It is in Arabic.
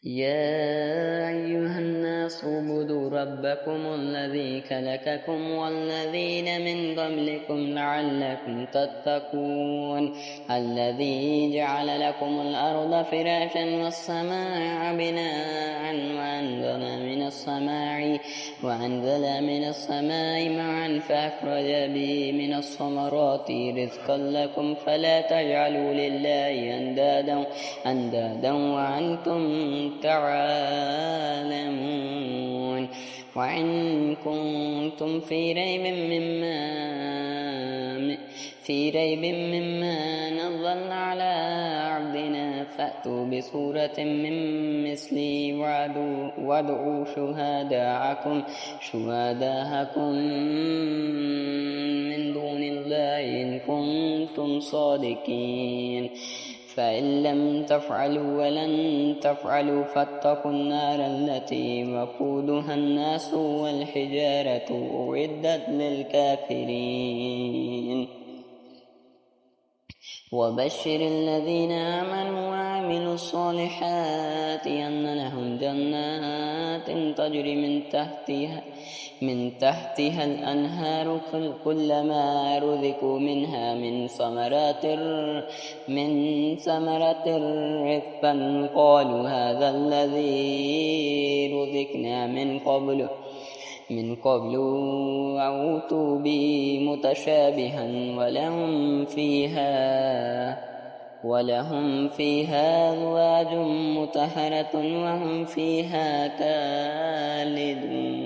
يا أيها الناس اعبدوا ربكم الذي خلقكم والذين من قبلكم لعلكم تتقون الذي جعل لكم الأرض فراشا والسماء بناء وأنزل من السماء معا فأخرج به من الثمرات رزقا لكم فلا تجعلوا لله أندادا وأنتم تعلمون وإن كنتم في ريب مما نزلنا على عبدنا فأتوا بسورة من مثله وادعوا شهداءكم من دون الله إن كنتم صادقين فإن لم تفعلوا ولن تفعلوا فاتقوا النار التي وقودها الناس والحجارة أعدت للكافرين وبشر الذين آمنوا وعملوا الصالحات أن لهم جنات تجري من تحتها الأنهار كلما رزقوا منها من ثمرة رزقا قالوا هذا الذي رزقنا من قبل أوتوا به متشابها ولهم فيها أزواج مطهرة وهم فيها خالدون